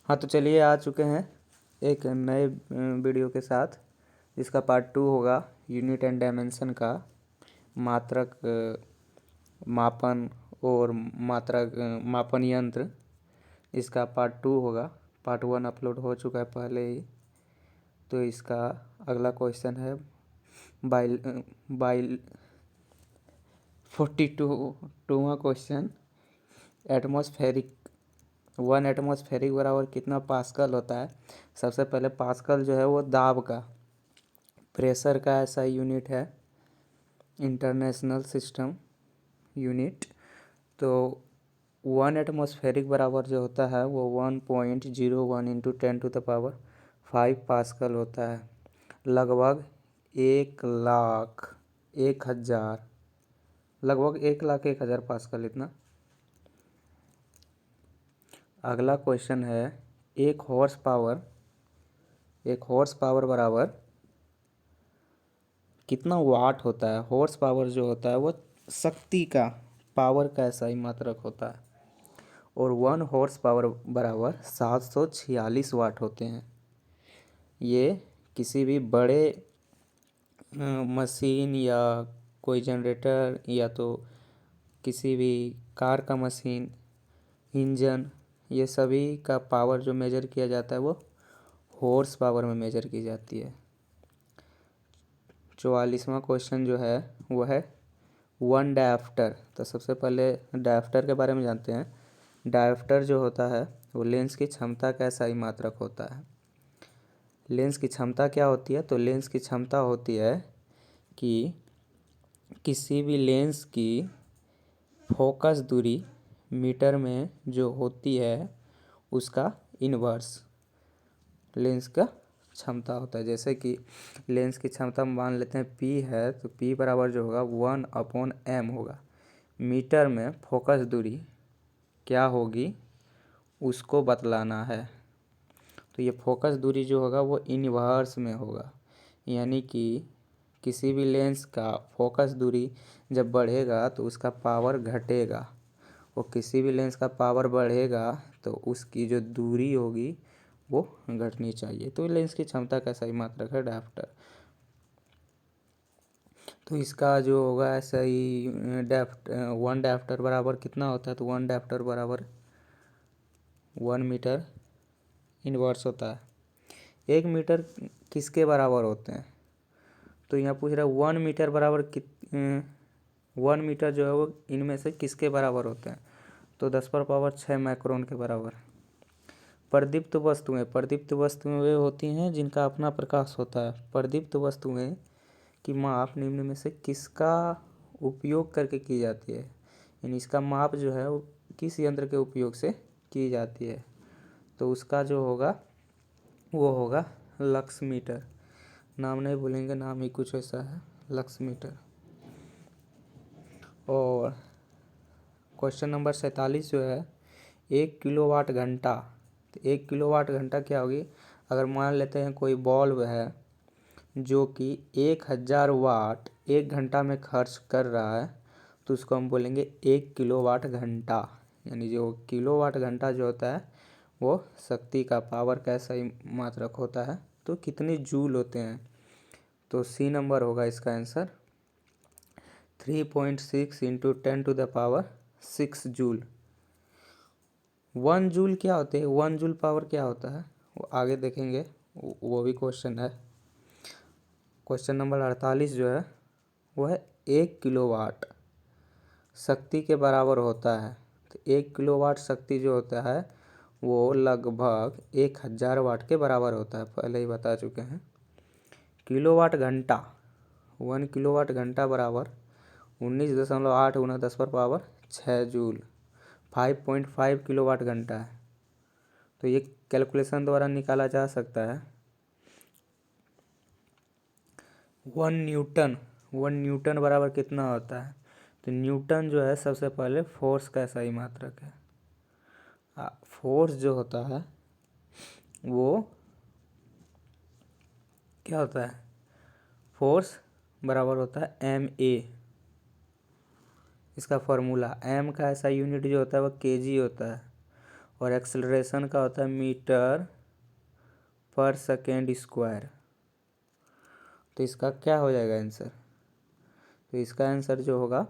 हाँ, तो चलिए आ चुके हैं एक नए वीडियो के साथ। इसका पार्ट 2 होगा यूनिट एंड डायमेंशन का मात्रक मापन और मात्रक मापन यंत्र। इसका पार्ट 2 होगा। पार्ट 1 अपलोड हो चुका है पहले ही। तो इसका अगला क्वेश्चन है बाइल 42वां क्वेश्चन। एटमॉस्फेरिक 1 एटमॉस्फेरिक बराबर कितना पास्कल होता है। सबसे पहले पास्कल जो है वो दाब का, प्रेशर का ऐसा यूनिट है, इंटरनेशनल सिस्टम यूनिट। तो 1 एटमॉस्फेरिक बराबर जो होता है वो 1.01 इंटू 10⁵ पास्कल होता है। लगभग 1,01,000 पास्कल इतना। अगला क्वेश्चन है एक हॉर्स पावर बराबर कितना वाट होता है। हॉर्स पावर जो होता है वो शक्ति का, पावर का ऐसा ही मात्रक होता है। और 1 हॉर्स पावर बराबर 746 वाट होते हैं। ये किसी भी बड़े मशीन या कोई जनरेटर या तो किसी भी कार का मशीन, इंजन, ये सभी का पावर जो मेजर किया जाता है वो हॉर्स पावर में मेजर की जाती है। 44वां क्वेश्चन जो है वो है 1 डायप्टर। तो सबसे पहले डायप्टर के बारे में जानते हैं। डायप्टर जो होता है वो लेंस की क्षमता का ऐसा ही मात्रक होता है। लेंस की क्षमता क्या होती है? तो लेंस की क्षमता होती है कि किसी भी लेंस की फोकस दूरी मीटर में जो होती है उसका इन्वर्स लेंस का क्षमता होता है। जैसे कि लेंस की क्षमता मान लेते हैं P है, तो P बराबर जो होगा 1/m होगा। मीटर में फोकस दूरी क्या होगी उसको बतलाना है। तो ये फोकस दूरी जो होगा वो इन्वर्स में होगा, यानी कि किसी भी लेंस का फोकस दूरी जब बढ़ेगा तो उसका पावर घटेगा, और किसी भी लेंस का पावर बढ़ेगा तो उसकी जो दूरी होगी वो घटनी चाहिए। तो लेंस की क्षमता का सही मात्रक है डायप्टर। तो इसका जो होगा ऐसा ही 1 डायप्टर बराबर कितना होता है? तो 1 डायप्टर बराबर 1 मीटर इन्वर्स होता है। 1 मीटर किसके बराबर होते हैं? तो यहाँ पूछ रहा है 1 मीटर बराबर 1 मीटर जो है वो इनमें से किसके बराबर होते हैं? तो 10⁻6 माइक्रोन के बराबर। प्रदीप्त वस्तुएं वे होती हैं जिनका अपना प्रकाश होता है। प्रदीप्त वस्तुएं की माप निम्न में से किसका उपयोग करके की जाती है? यानी इसका माप जो है वो किस यंत्र के उपयोग से की जाती है? तो उसका जो होगा वो होगा लक्स मीटर। नाम नहीं भूलेंगे, नाम ही कुछ ऐसा है, लक्स मीटर। और क्वेश्चन नंबर 47 जो है 1 किलोवाट घंटा। तो 1 किलोवाट घंटा क्या होगी? अगर मान लेते हैं कोई बल्ब है जो कि 1000 वाट 1 घंटा में खर्च कर रहा है, तो उसको हम बोलेंगे 1 किलोवाट घंटा। यानी जो किलोवाट घंटा जो होता है वो शक्ति का, पावर का सही मात्रक होता है। तो कितने जूल होते हैं? तो सी नंबर होगा इसका आंसर 3.6 इंटू 10⁶ जूल। 1 जूल क्या होते हैं? 1 जूल पावर क्या होता है वो आगे देखेंगे, वो भी क्वेश्चन है। क्वेश्चन नंबर 48 जो है वो है 1 किलोवाट शक्ति के बराबर होता है। तो 1 किलोवाट शक्ति जो होता है वो लगभग 1000 वाट के बराबर होता है, पहले ही बता चुके हैं। किलोवाट घंटा 1 किलोवाट घंटा बराबर 19.8 × 10⁻6 जूल, 5.5 किलोवाट घंटा है। तो ये कैलकुलेशन द्वारा निकाला जा सकता है। 1 न्यूटन बराबर कितना होता है? तो न्यूटन जो है सबसे पहले फोर्स का सही मात्रक है। फोर्स जो होता है वो क्या होता है? फोर्स बराबर होता है ma। इसका फॉर्मूला m का ऐसा यूनिट जो होता है वो kg होता है, और एक्सेलरेशन का होता है मीटर पर सेकेंड स्क्वायर। तो इसका क्या हो जाएगा आंसर? तो इसका आंसर जो होगा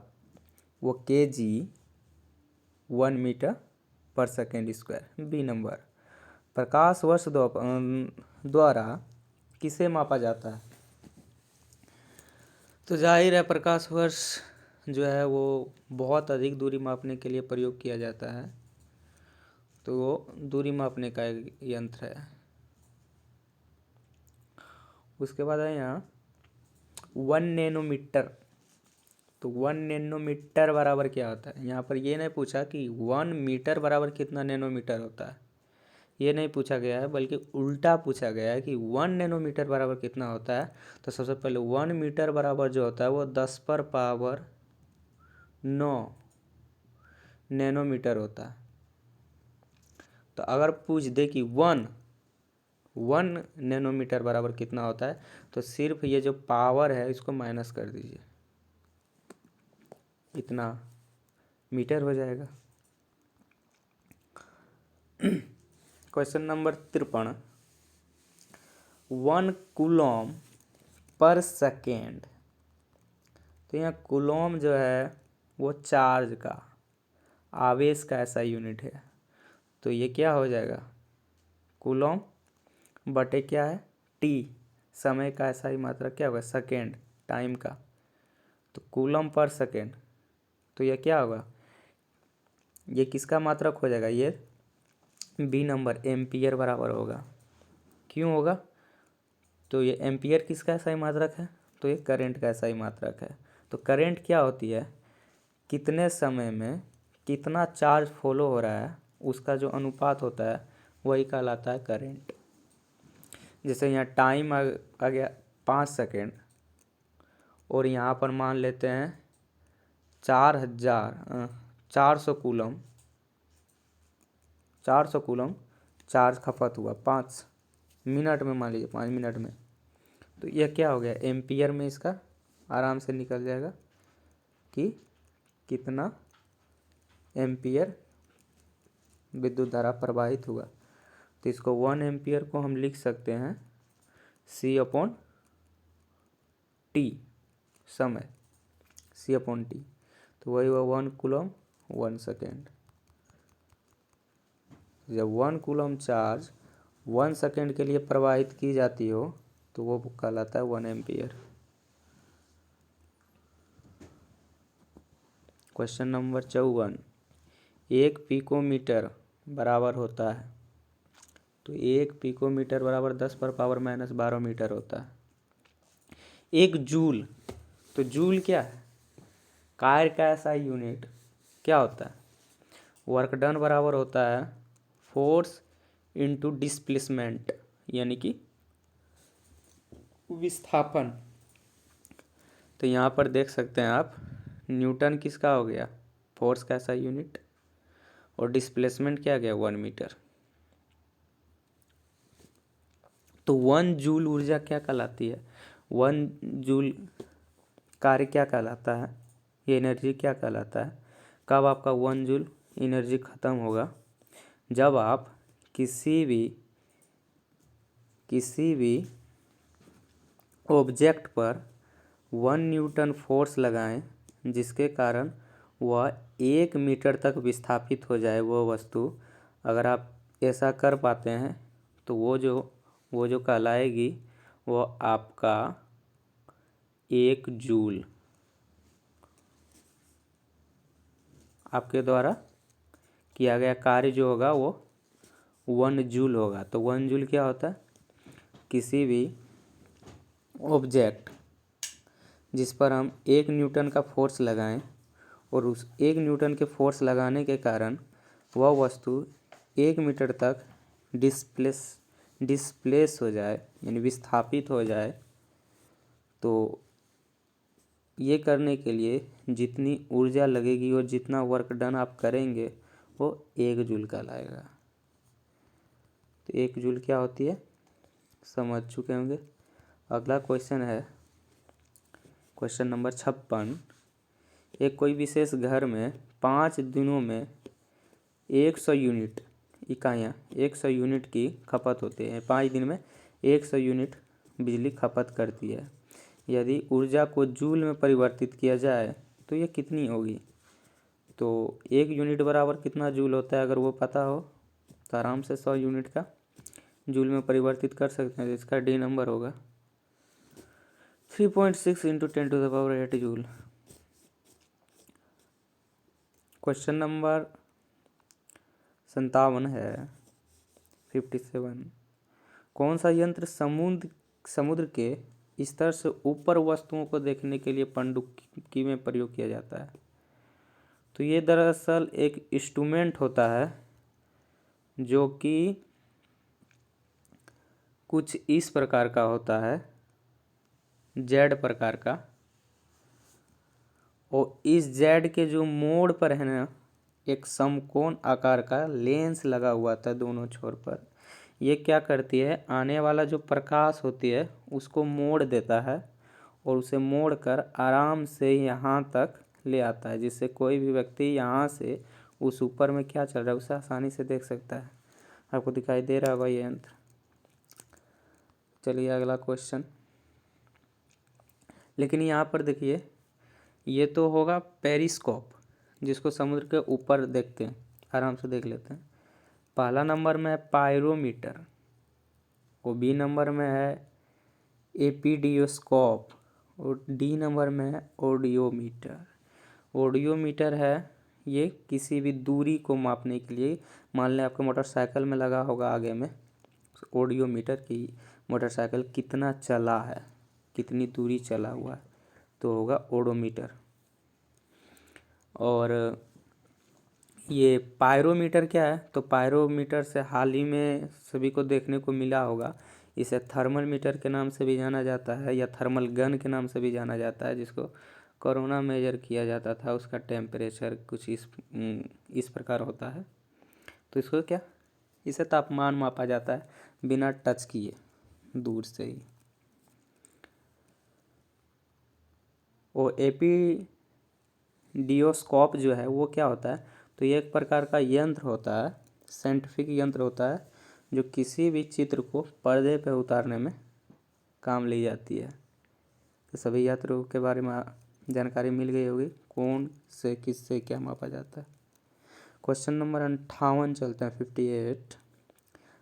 वो kg/मीटर/सेकेंड स्क्वायर। B number. प्रकाश वर्ष द्वारा किसे मापा जाता है? तो जाहिर है प्रकाश वर्ष जो है वो बहुत अधिक दूरी मापने के लिए प्रयोग किया जाता है। तो वो दूरी मापने का एक यंत्र है। उसके बाद है यहाँ 1 नैनोमीटर। तो 1 नैनोमीटर बराबर क्या होता है? यहाँ पर ये नहीं पूछा कि 1 मीटर बराबर कितना नैनोमीटर होता है, ये नहीं पूछा गया है, बल्कि उल्टा पूछा गया है कि 1 नैनोमीटर बराबर कितना होता है। तो सबसे पहले 1 मीटर बराबर जो होता है वो 10⁻9 नैनोमीटर होता है। तो अगर पूछ दे कि 1 नैनोमीटर बराबर कितना होता है, तो सिर्फ ये जो पावर है इसको माइनस कर दीजिए, इतना मीटर हो जाएगा। क्वेश्चन नंबर 53, 1 कूलॉम पर सेकेंड। तो यहाँ कूलॉम जो है वो चार्ज का, आवेश का ऐसा यूनिट है। तो ये क्या हो जाएगा? कूलॉम बटे क्या है? टी, समय का ऐसा ही मात्रा क्या होगा? सेकेंड, टाइम का। तो कूलॉम पर सेकेंड, तो ये क्या होगा? ये किसका मात्रक हो जाएगा? ये बी नंबर, एम्पियर बराबर होगा। क्यों होगा? तो ये एम्पियर किसका ऐसा ही मात्रक है? तो ये करंट का ऐसा ही मात्रक है। तो करंट क्या होती है? कितने समय में कितना चार्ज फॉलो हो रहा है उसका जो अनुपात होता है वही कहलाता है करंट। जैसे यहाँ टाइम आ गया 5 सेकेंड, और यहाँ पर मान लेते हैं 400 कूलम, 400 कूलम चार्ज खपत हुआ 5 मिनट में, मान लीजिए 5 मिनट में। तो यह क्या हो गया? एम्पियर में इसका आराम से निकल जाएगा कि कितना एम्पियर विद्युत धारा प्रवाहित हुआ। तो इसको 1 एम्पियर को हम लिख सकते हैं C/T, समय C/T। तो वही हुआ 1 कूलम 1 सेकेंड। जब 1 कूलम चार्ज 1 सेकेंड के लिए प्रवाहित की जाती हो तो वो कहलाता है 1 एम्पियर। क्वेश्चन नंबर 54, 1 पिकोमीटर बराबर होता है। तो 1 पिकोमीटर बराबर 10⁻⁻12 मीटर होता है। 1 जूल, तो जूल क्या है? कार्य का ऐसा यूनिट क्या होता है? वर्क डन बराबर होता है फोर्स इनटू डिस्प्लेसमेंट, यानी कि विस्थापन। तो यहाँ पर देख सकते हैं आप, न्यूटन किसका हो गया? फोर्स का ऐसा यूनिट। और डिस्प्लेसमेंट क्या गया? 1 मीटर। तो 1 जूल ऊर्जा क्या कहलाती है? 1 जूल कार्य क्या कहलाता है? ये एनर्जी क्या कहलाता है? कब आपका 1 जूल एनर्जी ख़त्म होगा? जब आप किसी भी ऑब्जेक्ट पर 1 न्यूटन फोर्स लगाएं जिसके कारण वह 1 मीटर तक विस्थापित हो जाए वो वस्तु। अगर आप ऐसा कर पाते हैं तो वो जो कहलाएगी वो आपका 1 जूल आपके द्वारा किया गया कार्य जो होगा वो 1 जूल होगा। तो 1 जूल क्या होता है? किसी भी ऑब्जेक्ट जिस पर हम 1 न्यूटन का फोर्स लगाएं और उस 1 न्यूटन के फोर्स लगाने के कारण वह वस्तु 1 मीटर तक डिस्प्लेस हो जाए, यानी विस्थापित हो जाए। तो ये करने के लिए जितनी ऊर्जा लगेगी और जितना वर्क डन आप करेंगे वो 1 जूल कहलाएगा। तो 1 जूल क्या होती है समझ चुके होंगे। अगला क्वेश्चन है क्वेश्चन नंबर 56, एक कोई विशेष घर में 5 दिनों में 100 यूनिट इकाइयाँ 100 यूनिट की खपत होती है। 5 दिन में 100 यूनिट बिजली खपत करती है। यदि ऊर्जा को जूल में परिवर्तित किया जाए तो ये कितनी होगी? तो 1 यूनिट बराबर कितना जूल होता है अगर वो पता हो तो आराम से 100 यूनिट का जूल में परिवर्तित कर सकते हैं। इसका डी नंबर होगा 3.6 × 10⁸ जूल। क्वेश्चन नंबर 57 है 57। कौन सा यंत्र समुद्र के स्तर से ऊपर वस्तुओं को देखने के लिए पनडुब्बी में प्रयोग किया जाता है? तो ये दरअसल एक इंस्ट्रूमेंट होता है जो कि कुछ इस प्रकार का होता है, जेड प्रकार का, और इस जेड के जो मोड़ पर है ना एक समकोण आकार का लेंस लगा हुआ था दोनों छोर पर। ये क्या करती है, आने वाला जो प्रकाश होती है उसको मोड़ देता है और उसे मोड़ कर आराम से यहाँ तक ले आता है, जिससे कोई भी व्यक्ति यहाँ से उस ऊपर में क्या चल रहा है उसे आसानी से देख सकता है। आपको दिखाई दे रहा होगा ये यंत्र। चलिए अगला क्वेश्चन। लेकिन यहाँ पर देखिए ये तो होगा पेरिस्कोप, जिसको समुद्र के ऊपर देखते हैं, आराम से देख लेते हैं। पहला नंबर में है पायरोमीटर, और बी नंबर में है एपीडियोस्कोप, और डी नंबर में है ऑडियोमीटर। ऑडियोमीटर है ये किसी भी दूरी को मापने के लिए, मान लें आपके मोटरसाइकिल में लगा होगा आगे में ऑडियोमीटर की मोटरसाइकिल कितना चला है, कितनी दूरी चला हुआ है, तो होगा ओडोमीटर। और ये पायरोमीटर क्या है, तो पायरोमीटर से हाल ही में सभी को देखने को मिला होगा, इसे थर्मल मीटर के नाम से भी जाना जाता है या थर्मल गन के नाम से भी जाना जाता है, जिसको कोरोना मेजर किया जाता था। उसका टेम्परेचर कुछ इस प्रकार होता है। तो इसको क्या, इसे तापमान मापा जाता है बिना टच किए, दूर से ही। वो एपीडियोस्कोप जो है वो क्या होता है, तो ये एक प्रकार का यंत्र होता है, साइंटिफिक यंत्र होता है, जो किसी भी चित्र को पर्दे पर उतारने में काम ली जाती है। तो सभी यंत्रों के बारे में जानकारी मिल गई होगी, कौन से किससे क्या मापा जाता है। क्वेश्चन नंबर 58 चलते हैं 58।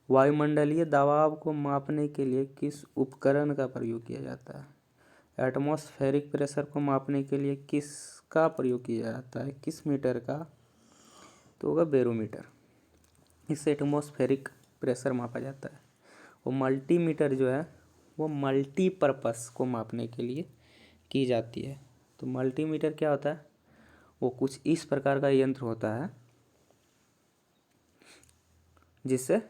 वायुमंडलीय दबाव को मापने के लिए किस उपकरण का प्रयोग किया जाता है? एटमॉस्फेरिक प्रेशर को मापने के लिए किसका प्रयोग किया जाता है, किस मीटर का? तो होगा बैरोमीटर। इससे एटमॉस्फेरिक प्रेशर मापा जाता है। वो मल्टीमीटर जो है वो मल्टीपर्पस को मापने के लिए की जाती है। तो मल्टीमीटर क्या होता है, वो कुछ इस प्रकार का यंत्र होता है जिससे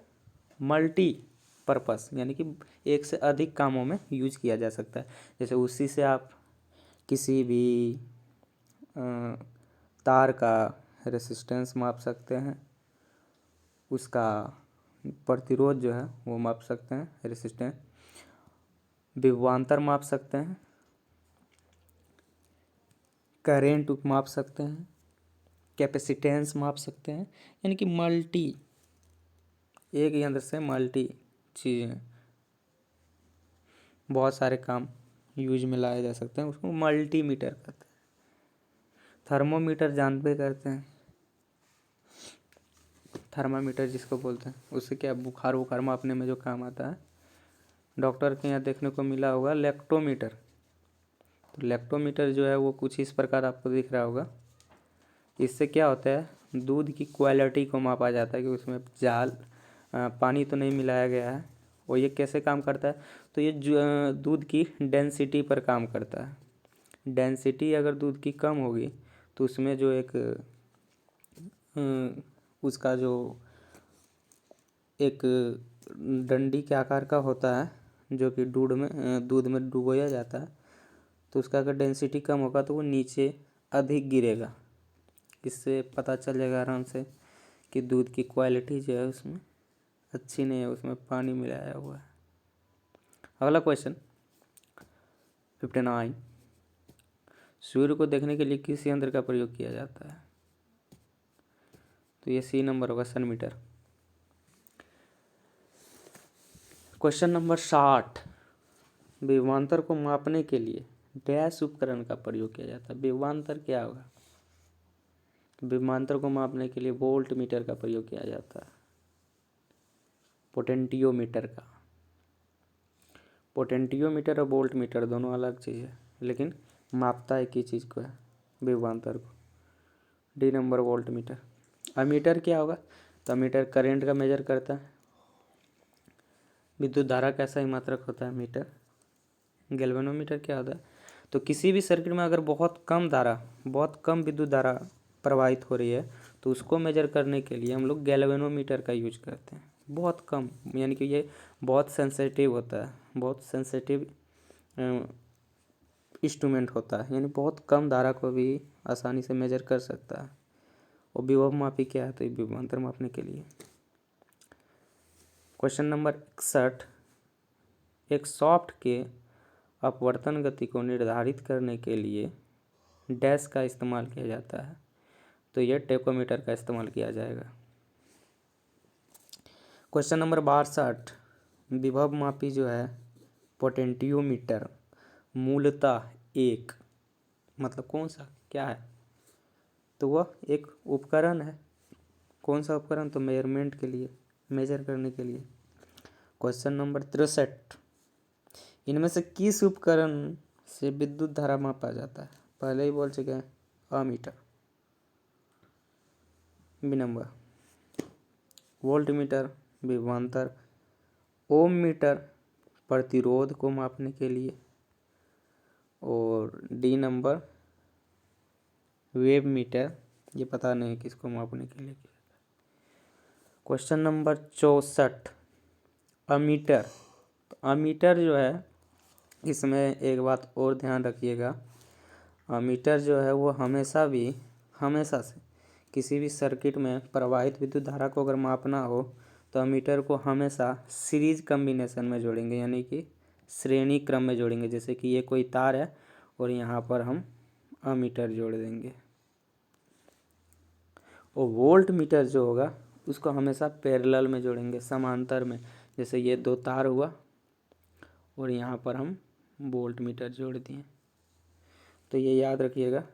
मल्टीपर्पस यानी कि एक से अधिक कामों में यूज किया जा सकता है। जैसे उसी से आप किसी भी तार का रेसिस्टेंस माप सकते हैं, उसका प्रतिरोध जो है वो माप सकते हैं, रेसिस्टेंस, विभवांतर माप सकते हैं, करेंट माप सकते हैं, कैपेसिटेंस माप सकते हैं। यानी कि मल्टी, एक यंत्र से मल्टी चीज़ें, बहुत सारे काम यूज में लाए जा सकते हैं, उसको मल्टीमीटर कहते हैं। थर्मोमीटर जानते करते हैं, थर्मामीटर जिसको बोलते हैं, उससे क्या बुखार वुखार मापने में जो काम आता है। डॉक्टर के यहाँ देखने को मिला होगा लैक्टोमीटर। तो लैक्टोमीटर जो है वो कुछ इस प्रकार आपको दिख रहा होगा। इससे क्या होता है, दूध की क्वालिटी को मापा जाता है कि उसमें पानी तो नहीं मिलाया गया है। और ये कैसे काम करता है, तो ये दूध की डेंसिटी पर काम करता है। डेंसिटी अगर दूध की कम होगी तो उसमें जो एक उसका जो एक डंडी के आकार का होता है जो कि दूध में डुबोया जाता है, तो उसका अगर डेंसिटी कम होगा तो वो नीचे अधिक गिरेगा। इससे पता चल जाएगा आराम से कि दूध की क्वालिटी जो है उसमें अच्छी नहीं है, उसमें पानी मिलाया हुआ है। अगला क्वेश्चन 59। सूर्य को देखने के लिए किस यंत्र का प्रयोग किया जाता है? तो ये सी नंबर होगा, सन मीटर। क्वेश्चन नंबर 60, विभवांतर को मापने के लिए डैश उपकरण का प्रयोग किया जाता है। विभवांतर क्या होगा? विभवांतर को मापने के लिए वोल्ट मीटर का प्रयोग किया जाता है, पोटेंटियोमीटर का। पोटेंटियोमीटर और वोल्ट मीटर दोनों अलग चीज़ है, लेकिन मापता एक ही चीज़ को है, विभवांतर को। D number volt meter. Ammeter क्या होगा? तो अमीटर करंट का मेजर करता है। विद्युत धारा का सही मात्रक होता है मीटर। गैल्वेनोमीटर क्या होता है? तो किसी भी सर्किट में अगर बहुत कम विद्युत धारा प्रवाहित हो रही है तो उसको मेजर करने के लिए हम लोग गैल्वेनोमीटर का यूज करते हैं। बहुत कम, यानी कि ये बहुत सेंसिटिव होता है, बहुत सेंसिटिव इंस्ट्रूमेंट होता है, यानी बहुत कम धारा को भी आसानी से मेजर कर सकता है। और विभव मापी क्या है? तो ये विभवांतर मापने के लिए। क्वेश्चन नंबर 61, एक सॉफ्ट के अपवर्तन गति को निर्धारित करने के लिए डैश का इस्तेमाल किया जाता है। तो यह टेकोमीटर का इस्तेमाल किया जाएगा। क्वेश्चन नंबर 62, विभव मापी जो है पोटेंटियोमीटर मूलतः एक, मतलब कौन सा क्या है? तो वह एक उपकरण है। कौन सा उपकरण? तो मेजरमेंट के लिए, मेजर करने के लिए। क्वेश्चन नंबर 63, इनमें से किस उपकरण से विद्युत धारा मापा जाता है? पहले ही बोल चुके हैं, ammeter. B number voltmeter विभवांतर, ओम मीटर प्रतिरोध को मापने के लिए, और डी नंबर वेव मीटर, ये पता नहीं किसको मापने के लिए किया जाता है। Question number 64, ammeter. तो अमीटर जो है, इसमें एक बात और ध्यान रखिएगा, अमीटर जो है वो हमेशा से किसी भी सर्किट में प्रवाहित विद्युत धारा को अगर मापना हो तो अमीटर को हमेशा सीरीज कम्बिनेशन में जोड़ेंगे, यानी कि श्रेणी क्रम में जोड़ेंगे। जैसे कि ये कोई तार है और यहाँ पर हम अमीटर जोड़ देंगे। और वोल्ट मीटर जो होगा उसको हमेशा पैरेलल में जोड़ेंगे, समांतर में। जैसे ये दो तार हुआ और यहाँ पर हम वोल्ट मीटर जोड़ दिए। तो ये याद रखिएगा,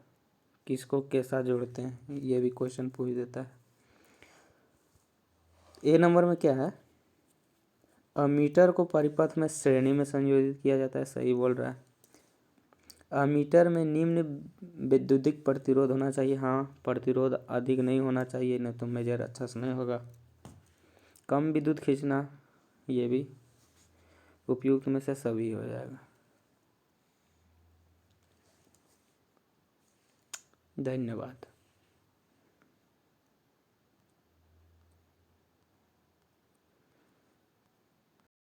किसको कैसा जोड़ते हैं, ये भी क्वेश्चन पूछ देता है। ए नंबर में क्या है? अमीटर को परिपथ में श्रेणी में संयोजित किया जाता है, सही बोल रहा है। अमीटर में निम्न विद्युतिक प्रतिरोध होना चाहिए, हाँ, प्रतिरोध अधिक नहीं होना चाहिए, नहीं तो मेजर अच्छा से नहीं होगा। कम विद्युत खींचना, ये भी उपयुक्त में से सभी हो जाएगा। धन्यवाद।